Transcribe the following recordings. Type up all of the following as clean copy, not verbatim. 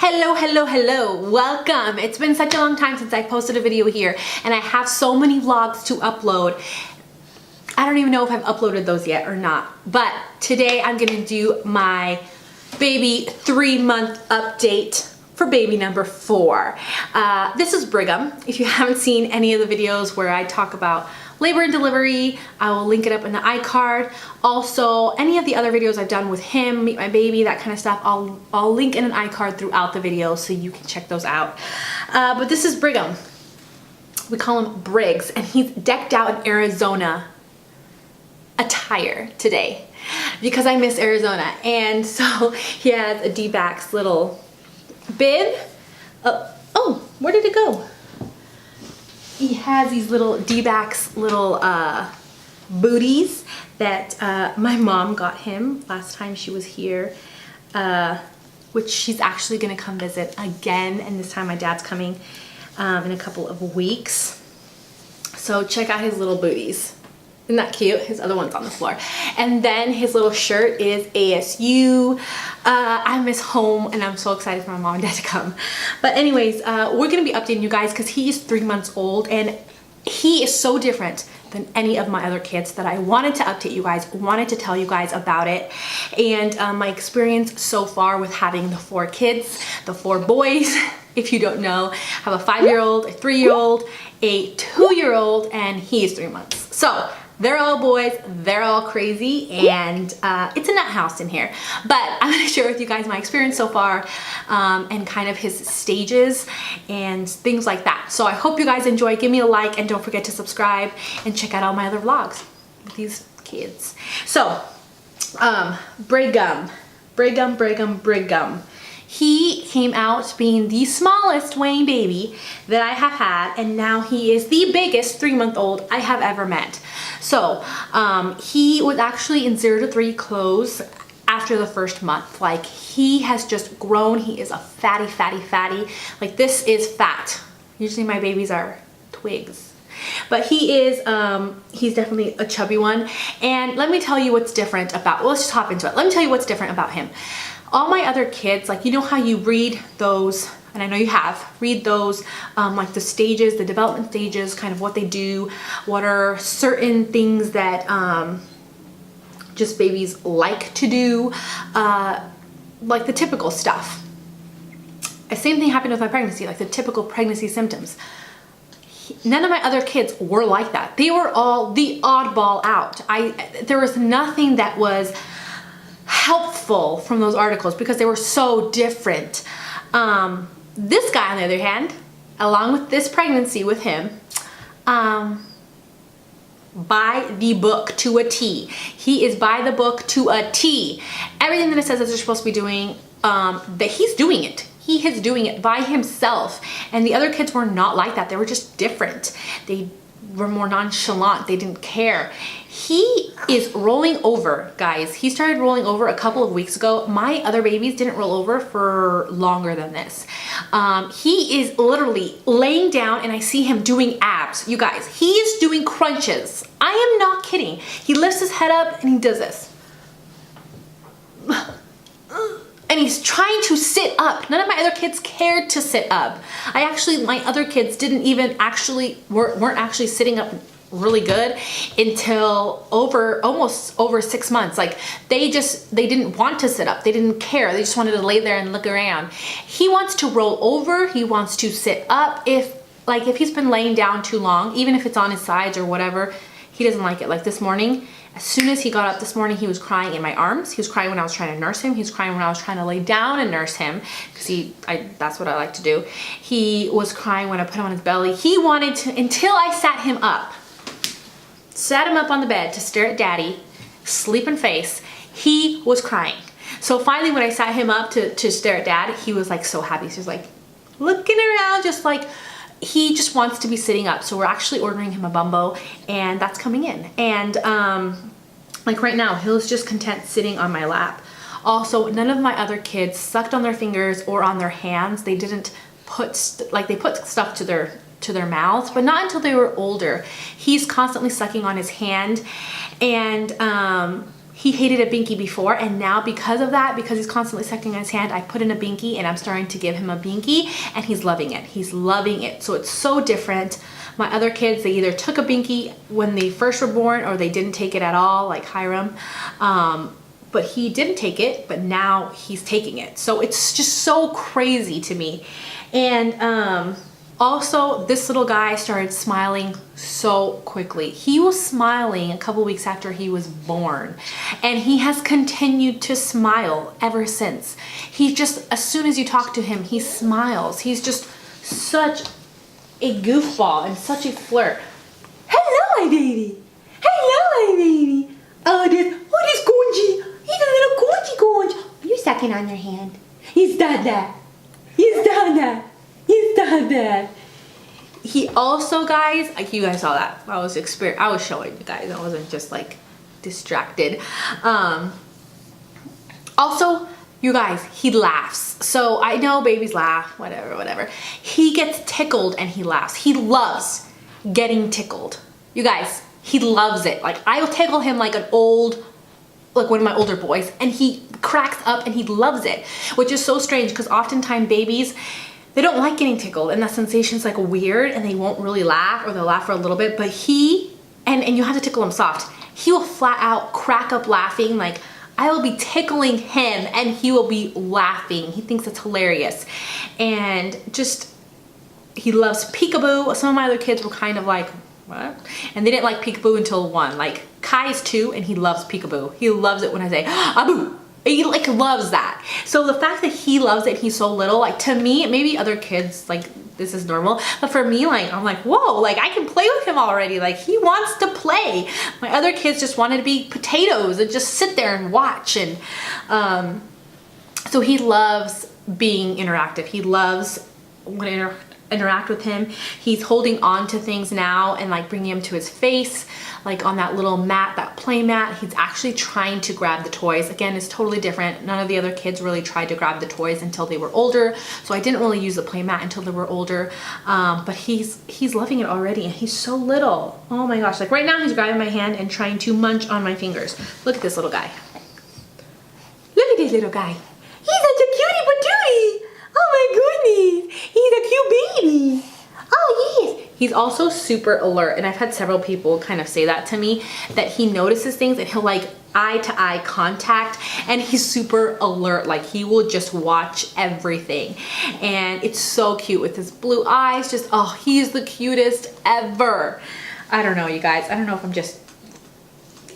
Hello, hello, hello, welcome. It's been such a long time since I posted a video here and I have so many vlogs to upload. I don't even know if I've uploaded those yet or not, but today I'm gonna do my baby 3-month update for baby number 4. This is Brigham. If you haven't seen any of the videos where I talk about labor and delivery, I will link it up in the iCard. Also, any of the other videos I've done with him, meet my baby, that kind of stuff, I'll link in an iCard throughout the video so you can check those out. But this is Brigham. We call him Briggs, and he's decked out in Arizona attire today because I miss Arizona. And so he has a D-Bax little bib. Oh, where did it go? He has these little D-Bax little booties that my mom got him last time she was here, which she's actually gonna come visit again, and this time my dad's coming in a couple of weeks. So check out his little booties. Isn't that cute? His other one's on the floor. And then his little shirt is ASU. I miss home and I'm so excited for my mom and dad to come. But anyways, we're gonna be updating you guys because he is 3 months old and he is so different than any of my other kids that I wanted to update you guys, wanted to tell you guys about it. And my experience so far with having the 4 kids, the 4 boys, if you don't know, have a 5-year-old, a 3-year-old, a 2-year-old, and he is 3 months. So they're all boys, they're all crazy, and it's a nut house in here. But I'm gonna share with you guys my experience so far and kind of his stages and things like that. So I hope you guys enjoy. Give me a like and don't forget to subscribe and check out all my other vlogs with these kids. So, Brigham. He came out being the smallest weighing baby that I have had, and now he is the biggest 3-month-old I have ever met. So he was actually in 0 to 3 clothes after the first month. Like, he has just grown. He is a fatty. Like, this is fat. Usually my babies are twigs. But he is, he's definitely a chubby one. And let me tell you what's different about, well, let's just hop into it. Let me tell you what's different about him. All my other kids, like, you know how you read those, and I know you have, read those, like the stages, the development stages, kind of what they do, what are certain things that just babies like to do, like the typical stuff. The same thing happened with my pregnancy, like the typical pregnancy symptoms. None of my other kids were like that. They were all the oddball out. There was nothing that was helpful from those articles because they were so different. This guy, on the other hand, along with this pregnancy with him, by the book to a T. He is by the book to a T. Everything that it says that they're supposed to be doing, that he's doing it. He is doing it by himself. And the other kids were not like that. They were just different. They were more nonchalant. They didn't care. He is rolling over, guys. He started rolling over a couple of weeks ago. My other babies didn't roll over for longer than this. He is literally laying down and I see him doing abs. You guys, he is doing crunches. I am not kidding. He lifts his head up and he does this. And he's trying to sit up. None of my other kids cared to sit up. My other kids weren't actually sitting up really good until almost over 6 months. Like, they didn't want to sit up. They didn't care. They just wanted to lay there and look around. He wants to roll over. He wants to sit up. If he's been laying down too long, even if it's on his sides or whatever, he doesn't like it. Like this morning, as soon as he got up this morning, he was crying in my arms. He was crying when I was trying to nurse him. He was crying when I was trying to lay down and nurse him because that's what I like to do. He was crying when I put him on his belly. He wanted to, until I sat him up on the bed to stare at daddy, sleeping face, he was crying. So finally when I sat him up to stare at dad, he was like so happy. So he was like looking around, just like, he just wants to be sitting up. So we're actually ordering him a bumbo and that's coming in. And like right now, he's just content sitting on my lap. Also, none of my other kids sucked on their fingers or on their hands. They didn't put, they put stuff to their mouths, but not until they were older. He's constantly sucking on his hand and He hated a binky before, and now because of that, because he's constantly sucking on his hand, I put in a binky and I'm starting to give him a binky, and he's loving it. He's loving it. So it's so different. My other kids, they either took a binky when they first were born or they didn't take it at all, like Hiram. But he didn't take it, but now he's taking it. So it's just so crazy to me. And also, this little guy started smiling so quickly. He was smiling a couple weeks after he was born, and he has continued to smile ever since. He just, as soon as you talk to him, he smiles. He's just such a goofball and such a flirt. Hello, my baby. Hello, my baby. Oh, this Gunji. He's a little Gunji. You're sucking on your hand. He's done that. He's done that. He's done that. He also, guys, like you guys saw that. I was showing you guys. I wasn't just like distracted. Also, you guys, he laughs. So I know babies laugh, whatever. He gets tickled and he laughs. He loves getting tickled. You guys, he loves it. Like, I will tickle him like one of my older boys, and he cracks up and he loves it, which is so strange because oftentimes babies, they don't like getting tickled, and that sensation's like weird, and they won't really laugh, or they'll laugh for a little bit, but and you have to tickle him soft. He will flat out crack up laughing. Like, I will be tickling him and he will be laughing. He thinks it's hilarious. And just, he loves peekaboo. Some of my other kids were kind of like, what? And they didn't like peekaboo until 1. Like, Kai is 2 and he loves peekaboo. He loves it when I say, Abu. He like loves that. So the fact that he loves it, he's so little, like, to me, maybe other kids, like, this is normal, but for me, like, I'm like, whoa, like, I can play with him already. Like, he wants to play. My other kids just wanted to be potatoes and just sit there and watch. And so he loves being interactive. He loves when I interact with him. He's holding on to things now and like bringing them to his face, like on that little mat, that play mat. He's actually trying to grab the toys. Again, it's totally different. None of the other kids really tried to grab the toys until they were older, so I didn't really use the play mat until they were older. But he's loving it already, and he's so little. Oh my gosh, like right now he's grabbing my hand and trying to munch on my fingers. Look at this little guy. Look at this little guy. He's such a cutie patootie. Oh my goodness, he's a cute baby. Oh yes. He's also super alert, and I've had several people kind of say that to me, that he notices things and he'll like eye-to-eye contact, and he's super alert. Like, he will just watch everything, and it's so cute with his blue eyes. Just, oh, he's the cutest ever. I don't know, you guys. I don't know if I'm just,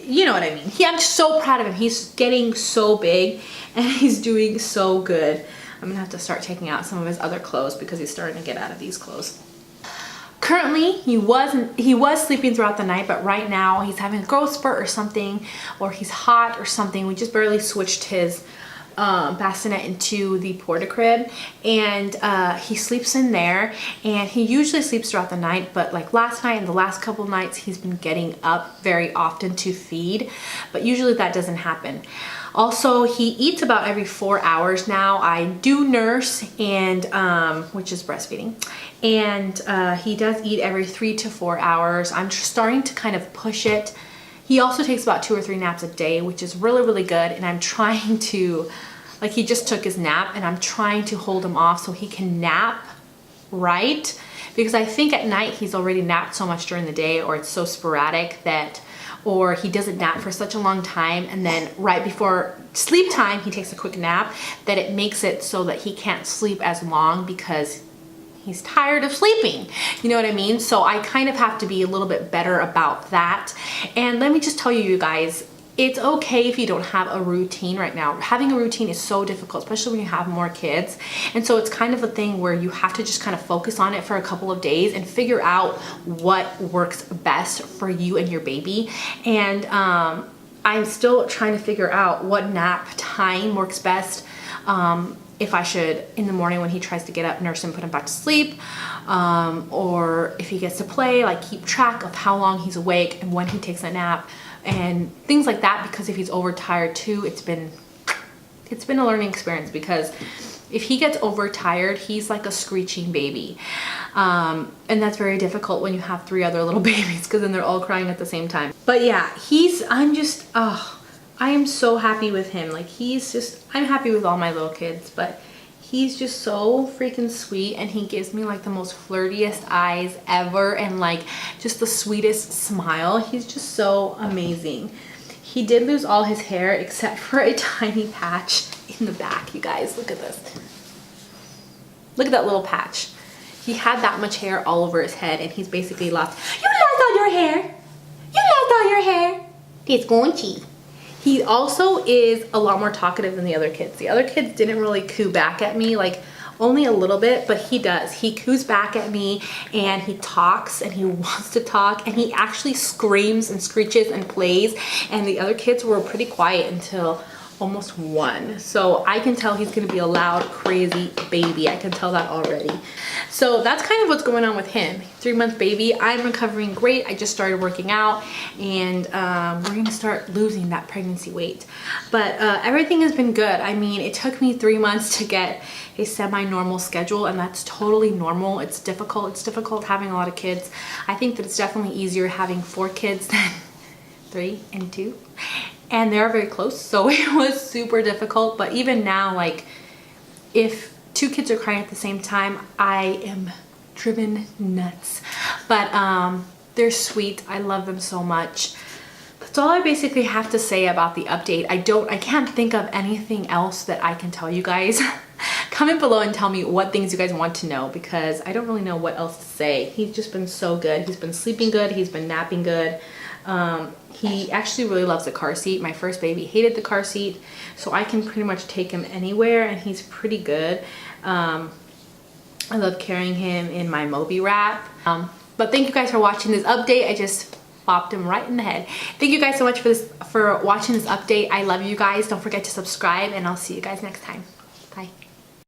you know what I mean. I'm so proud of him. He's getting so big and he's doing so good. I'm gonna have to start taking out some of his other clothes because he's starting to get out of these clothes. Currently, he was sleeping throughout the night, but right now he's having a growth spurt or something, or he's hot or something. We just barely switched his bassinet into the porta crib, and he sleeps in there, and he usually sleeps throughout the night, but like last night and the last couple of nights he's been getting up very often to feed, but usually that doesn't happen. Also, he eats about every 4 hours now. I do nurse, and which is breastfeeding, and he does eat every 3 to 4 hours. I'm starting to kind of push it. He also takes about 2 or 3 naps a day, which is really, really good, and I'm trying to, like, he just took his nap, and I'm trying to hold him off so he can nap right, because I think at night he's already napped so much during the day, or it's so sporadic that, or he doesn't nap for such a long time, and then right before sleep time he takes a quick nap, that it makes it so that he can't sleep as long because he's tired of sleeping. You know what I mean? So I kind of have to be a little bit better about that. And let me just tell you guys, it's okay if you don't have a routine right now. Having a routine is so difficult, especially when you have more kids. And so it's kind of a thing where you have to just kind of focus on it for a couple of days and figure out what works best for you and your baby. And I'm still trying to figure out what nap time works best. If I should, in the morning when he tries to get up, nurse him, put him back to sleep, or if he gets to play, like keep track of how long he's awake and when he takes a nap and things like that, because if he's overtired too, it's been a learning experience, because if he gets overtired, he's like a screeching baby, and that's very difficult when you have 3 other little babies, because then they're all crying at the same time. But yeah, I am so happy with him. Like I'm happy with all my little kids, but he's just so freaking sweet, and he gives me like the most flirtiest eyes ever, and like just the sweetest smile. He's just so amazing. He did lose all his hair except for a tiny patch in the back. You guys, look at this. Look at that little patch. He had that much hair all over his head, and he's basically lost. You lost all your hair. You lost all your hair. It's going to. He also is a lot more talkative than the other kids. The other kids didn't really coo back at me, like only a little bit, but he does. He coos back at me, and he talks, and he wants to talk, and he actually screams and screeches and plays, and the other kids were pretty quiet until almost 1. So I can tell he's gonna be a loud, crazy baby. I can tell that already. So that's kind of what's going on with him. 3-month baby. I'm recovering great. I just started working out, and we're gonna start losing that pregnancy weight. But everything has been good. I mean, it took me 3 months to get a semi-normal schedule, and that's totally normal. It's difficult. It's difficult having a lot of kids. I think that it's definitely easier having 4 kids than 3 and 2. And they're very close, so it was super difficult. But even now, like, if 2 kids are crying at the same time, I am driven nuts. But they're sweet. I love them so much. That's all I basically have to say about the update. I can't think of anything else that I can tell you guys. Comment below and tell me what things you guys want to know, because I don't really know what else to say. He's just been so good. He's been sleeping good. He's been napping good. He actually really loves the car seat. My first baby hated the car seat, so I can pretty much take him anywhere, and he's pretty good. I love carrying him in my Imovie wrap. But thank you guys for watching this update. I just bopped him right in the head. Thank you guys so much for watching this update. I love you guys. Don't forget to subscribe, and I'll see you guys next time. Bye.